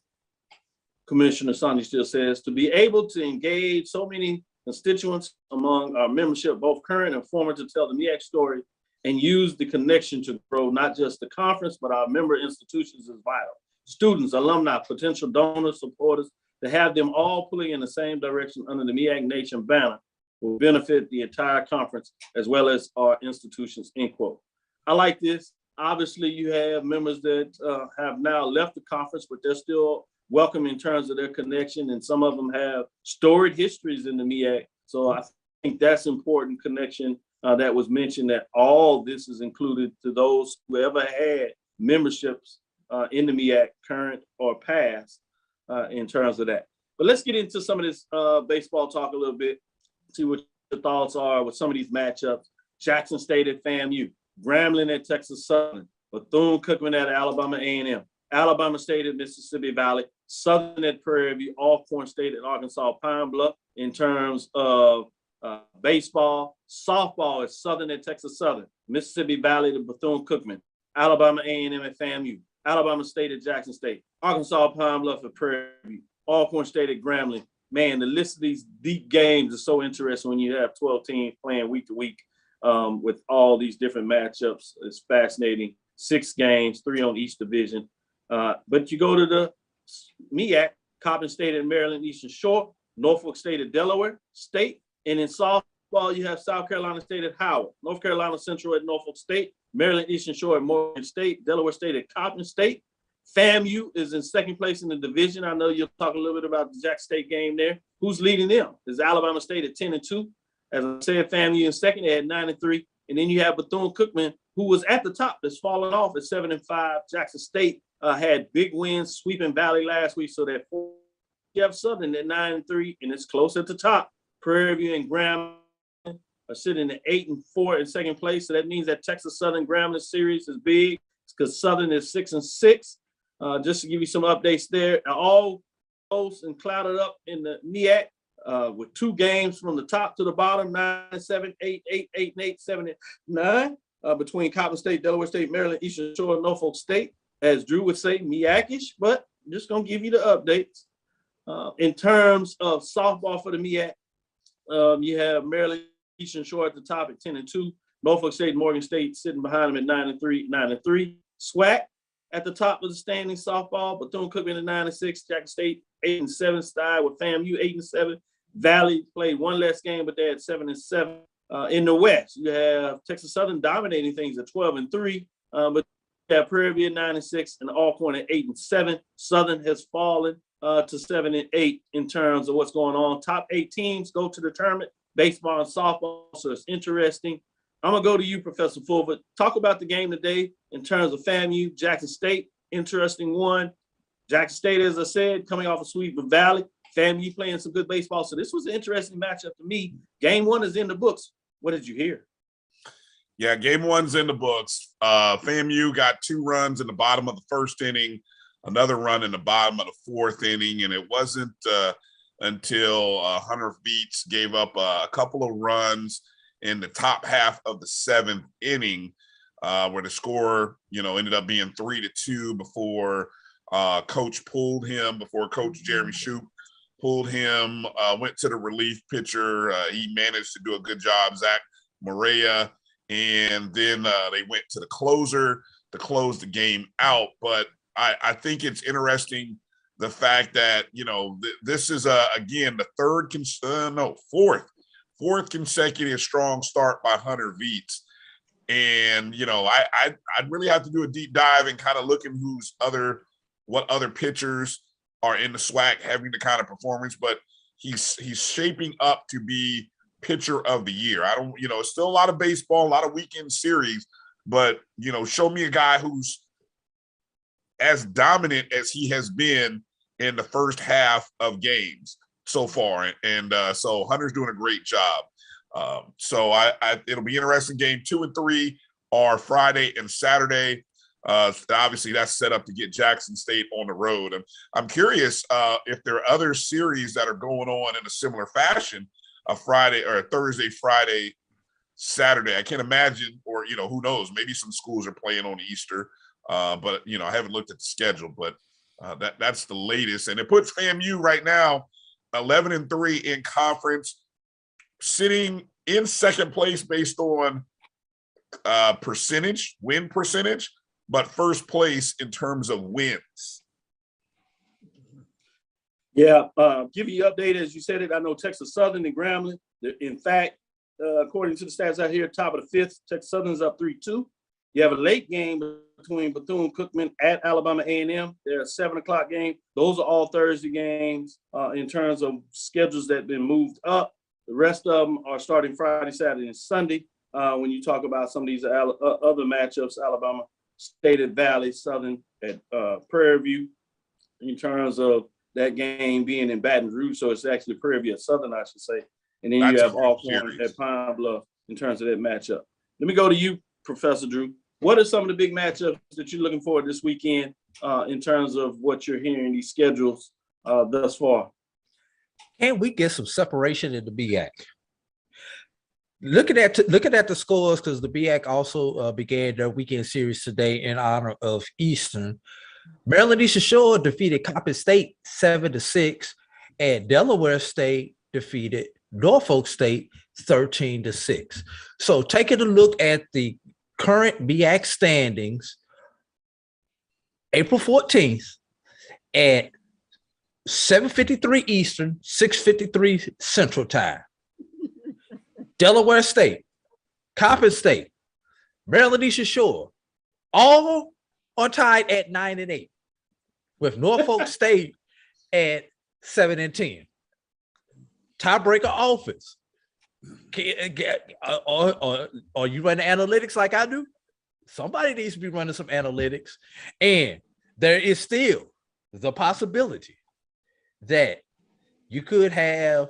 S6: Commissioner Sonia Steels says, to be able to engage so many constituents among our membership, both current and former, to tell the MEAC story and use the connection to grow not just the conference, but our member institutions is vital. Students, alumni, potential donors, supporters, to have them all pulling in the same direction under the MEAC Nation banner will benefit the entire conference as well as our institutions, end quote. I like this. Obviously, you have members that have now left the conference, but they're still welcome in terms of their connection, and some of them have storied histories in the MEAC. So I think that's important connection that was mentioned, that all this is included to those who ever had memberships in the MEAC, current or past, in terms of that. But let's get into some of this baseball talk a little bit, see what your thoughts are with some of these matchups. Jackson State at FAMU, Grambling at Texas Southern, Bethune-Cookman at Alabama A&M, Alabama State at Mississippi Valley, Southern at Prairie View, Alcorn State at Arkansas Pine Bluff. In terms of baseball, softball is Southern at Texas Southern, Mississippi Valley to Bethune-Cookman, Alabama A&M at FAMU, Alabama State at Jackson State, Arkansas Pine Bluff at Prairie View, Alcorn State at Grambling. Man, the list of these deep games is so interesting when you have 12 teams playing week to week with all these different matchups. It's fascinating. 6 games, 3 on each division. But you go to the MEAC, Coppin State at Maryland Eastern Shore, Norfolk State at Delaware State, and in softball, you have South Carolina State at Howard, North Carolina Central at Norfolk State, Maryland Eastern Shore at Morgan State, Delaware State at Coppin State. FAMU is in second place in the division. I know you'll talk a little bit about the Jackson State game there. Who's leading them? Is Alabama State at 10-2. As I said, FAMU in second, they had 9-3. And then you have Bethune-Cookman, who was at the top, that's fallen off at 7-5. Jackson State had big wins, sweeping Valley last week, so that you have Southern at 9-3, and it's close at the top. Prairie View and Grambling are sitting at 8-4 in second place. So that means that Texas Southern Grambling series is big because Southern is 6-6. Just to give you some updates there, all close and clouded up in the MEAC with 2 games from the top to the bottom, 9-7, 8-8, 8-8, 7-9, between Coppin State, Delaware State, Maryland, Eastern Shore, and Norfolk State. As Drew would say, MEAC-ish, but I'm just going to give you the updates. In terms of softball for the MEAC, you have Maryland Eastern Shore at the top at 10-2. Norfolk State, Morgan State sitting behind them at 9-3. SWAC at the top of the standing softball. Bethune-Cookman at 9-6. Jackson State 8-7. Style with FAMU 8-7. Valley played one less game, but they're at 7-7. In the West, you have Texas Southern dominating things at 12-3. But you have Prairie View at 9-6 and Alcorn at 8-7. Southern has fallen to 7-8 in terms of what's going on. Top 8 teams go to the tournament, baseball and softball, so it's interesting. I'm going to go to you, Professor Fulford. Talk about the game today in terms of FAMU, Jackson State. Interesting one. Jackson State, as I said, coming off a sweep of Valley. FAMU playing some good baseball. So this was an interesting matchup to me. Game 1 is in the books. What did you hear?
S16: Yeah, game 1's in the books. FAMU got 2 runs in the bottom of the first inning, another run in the bottom of the 4th inning, and it wasn't until Hunter Beats gave up a couple of runs in the top half of the 7th inning, where the score, ended up being 3-2 before Coach pulled him, before Coach Jeremy Shoup pulled him, went to the relief pitcher. He managed to do a good job, Zach Morea, and then they went to the closer to close the game out. But I think it's interesting the fact that, you know, this is again the fourth consecutive strong start by Hunter Veets. And, you know, I'd really have to do a deep dive and kind of looking what other pitchers are in the SWAC having the kind of performance, but he's shaping up to be pitcher of the year. It's still a lot of baseball, a lot of weekend series, but, you know, show me a guy who's as dominant as he has been in the first half of games so far. And so Hunter's doing a great job. So it'll be interesting. Game 2 and 3 are Friday and Saturday. Obviously that's set up to get Jackson State on the road. And I'm curious if there are other series that are going on in a similar fashion, a Friday or a Thursday, Friday, Saturday. I can't imagine, or, you know, who knows, maybe some schools are playing on Easter. But, you know, I haven't looked at the schedule, but that's the latest. And it puts FAMU right now 11-3 in conference, sitting in second place based on win percentage, but first place in terms of wins.
S6: Yeah, give you an update as you said it. I know Texas Southern and Grambling. In fact, according to the stats out here, top of the fifth, Texas Southern's up 3-2. You have a late game between Bethune-Cookman at Alabama A&M. They're a 7:00 game. Those are all Thursday games in terms of schedules that have been moved up. The rest of them are starting Friday, Saturday, and Sunday. When you talk about some of these other matchups, Alabama State at Valley, Southern at Prairie View, in terms of that game being in Baton Rouge. So it's actually Prairie View at Southern, I should say. And then you have Alcorn at Pine Bluff in terms of that matchup. Let me go to you, Professor Drew. What are some of the big matchups that you're looking for this weekend in terms of what you're hearing these schedules thus far?
S7: Can we get some separation in the BAC? Looking at the scores, because the BAC also began their weekend series today in honor of Eastern. Maryland Eastern Shore defeated Coppin State 7-6, and Delaware State defeated Norfolk State 13-6. So taking a look at the current BAC standings, April 14th at 7:53 Eastern, 6:53 Central Time. Delaware State, Coppin State, Maryland Eastern Shore, all are tied at 9-8, with Norfolk State at 7-10. Tiebreaker offense. Are you running analytics like I do? Somebody needs to be running some analytics. And there is still the possibility that you could have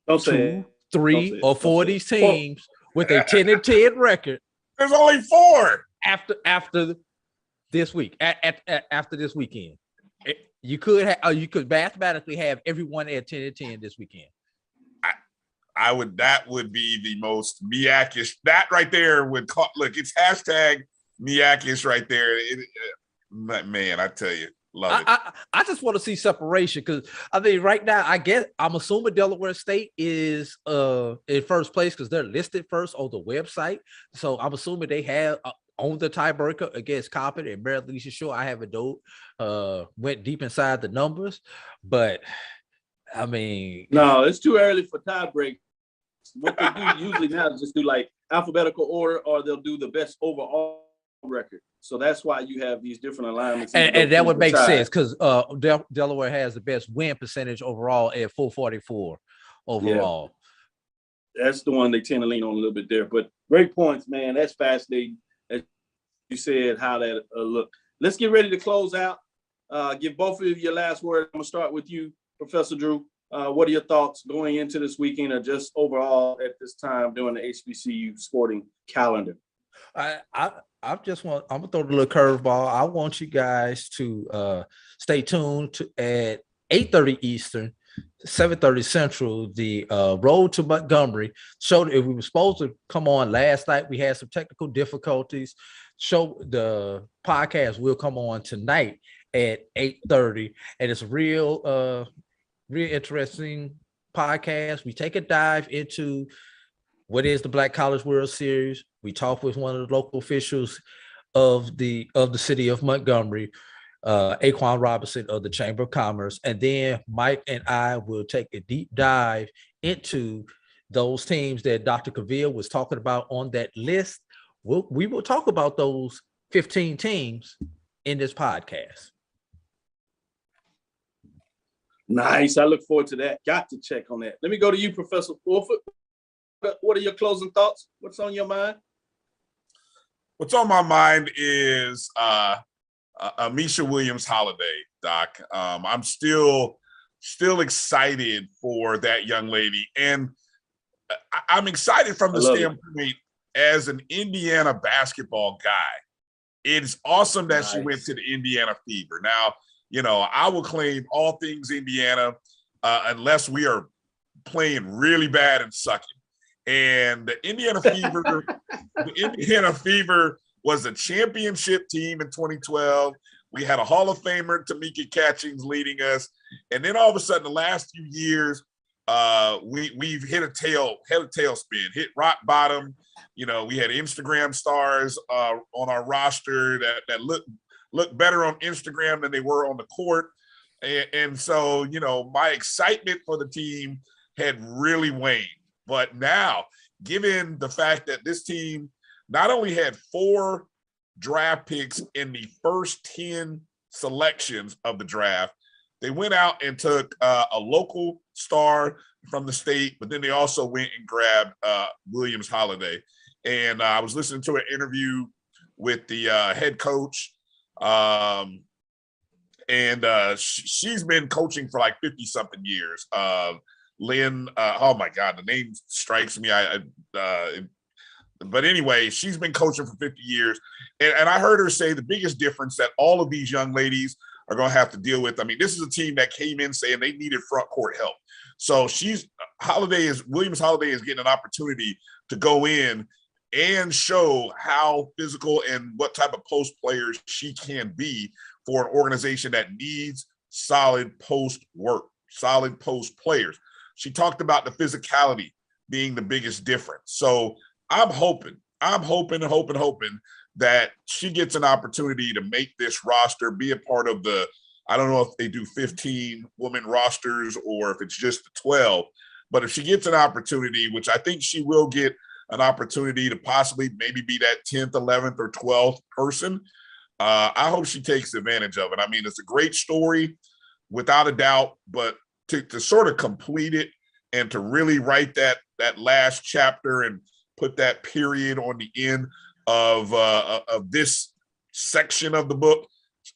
S7: 2, 3, or 4 of these teams with a 10-10 record.
S16: There's only 4
S7: after this week. After this weekend, you could mathematically have everyone at 10-10 this weekend.
S16: That would be the most Miakish. That right there would look. It's hashtag Miakish right there. Man, I tell you, love it.
S7: I just want to see separation, because I mean, right now, I'm assuming Delaware State is in first place because they're listed first on the website. So I'm assuming they have on the tiebreaker against Coppin and Maryland Eastern Shore. I haven't went deep inside the numbers, but I mean,
S6: no, it's too early for tiebreak. What they do usually now is just do like alphabetical order, or they'll do the best overall record. So that's why you have these different alignments.
S7: And that would make sense, because Delaware has the best win percentage overall at 444 overall.
S6: Yeah. That's the one they tend to lean on a little bit there. But great points, man. That's fascinating. As you said, how that look. Let's get ready to close out. Give both of you your last word. I'm going to start with you, Professor Drew. What are your thoughts going into this weekend, or just overall at this time during the HBCU sporting calendar?
S7: I'm gonna throw the little curveball. I want you guys to stay tuned at 8:30 Eastern, 7:30 Central. The road to Montgomery showed we were supposed to come on last night. We had some technical difficulties. The podcast will come on tonight at 8:30, and it's real interesting podcast. We take a dive into what is the Black College World Series. We talked with one of the local officials of the city of Montgomery, Aquan Robinson of the Chamber of Commerce. And then Mike and I will take a deep dive into those teams that Dr. Cavil was talking about on that list. We will talk about those 15 teams in this podcast.
S6: Nice. I look forward to that. Got to check on that. Let me go to you, Professor Fulford. What are your closing thoughts? What's on your mind?
S16: What's on my mind is Amisha Williams-Holiday, Doc. I'm still excited for that young lady. And I'm excited from the standpoint as an Indiana basketball guy. It's awesome that she went to the Indiana Fever. Now, you know, I will claim all things Indiana unless we are playing really bad and sucking. And the Indiana Fever was a championship team in 2012. We had a Hall of Famer, Tamika Catchings, leading us. And then all of a sudden, the last few years, we've hit a tailspin, hit rock bottom. You know, we had Instagram stars on our roster that look better on Instagram than they were on the court. And so, you know, my excitement for the team had really waned. But now, given the fact that this team not only had 4 draft picks in the first 10 selections of the draft, they went out and took a local star from the state, but then they also went and grabbed Williams-Holiday. And I was listening to an interview with the head coach, and she's been coaching for like 50-something years. Lynn, oh my God, the name strikes me. But anyway, she's been coaching for 50 years. And I heard her say the biggest difference that all of these young ladies are going to have to deal with. I mean, this is a team that came in saying they needed front court help. So Williams-Holiday is getting an opportunity to go in and show how physical and what type of post players she can be for an organization that needs solid post work, solid post players. She talked about the physicality being the biggest difference. So I'm hoping that she gets an opportunity to make this roster, be a part of I don't know if they do 15 women rosters or if it's just the 12, but if she gets an opportunity, which I think she will get an opportunity to possibly maybe be that 10th, 11th, or 12th person, I hope she takes advantage of it. I mean, it's a great story without a doubt, but to sort of complete it and to really write that last chapter and put that period on the end of this section of the book,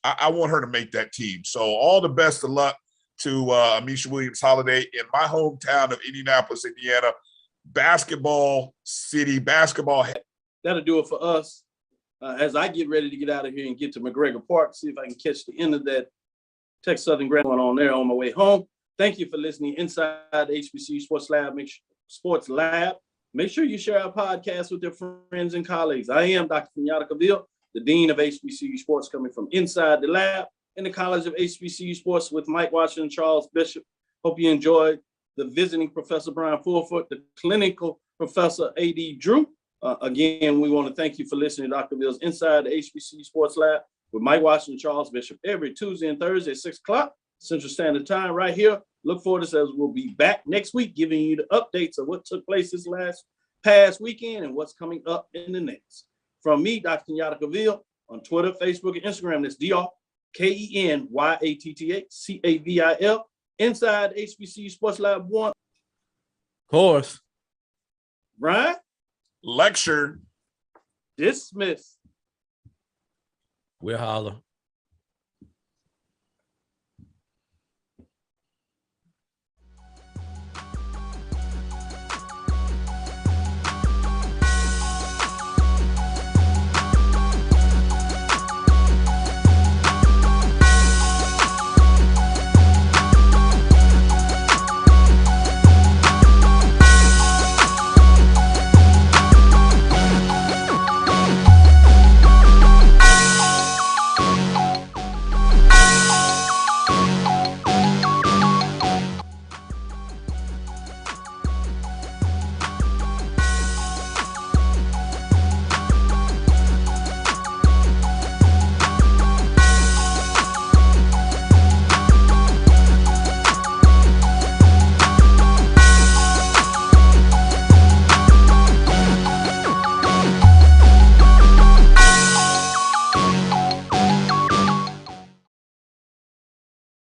S16: I want her to make that team. So all the best of luck to Amisha Williams-Holiday in my hometown of Indianapolis, Indiana. Basketball city, basketball.
S6: That'll do it for us. As I get ready to get out of here and get to McGregor Park, see if I can catch the end of that Texas Southern Grand going on there on my way home. Thank you for listening inside HBCU Sports Lab. Make sure you share our podcast with your friends and colleagues. I am Dr. Kenyatta Cavil, the Dean of HBCU Sports, coming from inside the lab in the College of HBCU Sports with Mike Washington, Charles Bishop. Hope you enjoyed the visiting Professor Brian Fulford, the clinical Professor A.D. Drew. Again, we want to thank you for listening to Dr. Bill's Inside the HBCU Sports Lab with Mike Washington, Charles Bishop, every Tuesday and Thursday at 6 o'clock Central Standard Time right here. Look forward to this, as we'll be back next week giving you the updates of what took place this past weekend and what's coming up in the next. From me, Dr. Kenyatta Cavil, on Twitter, Facebook, and Instagram, that's DrKenyattCavil, inside HBCU Sports Lab 1.
S7: Of course.
S6: Brian?
S16: Lecture.
S6: Dismiss.
S7: We'll holler.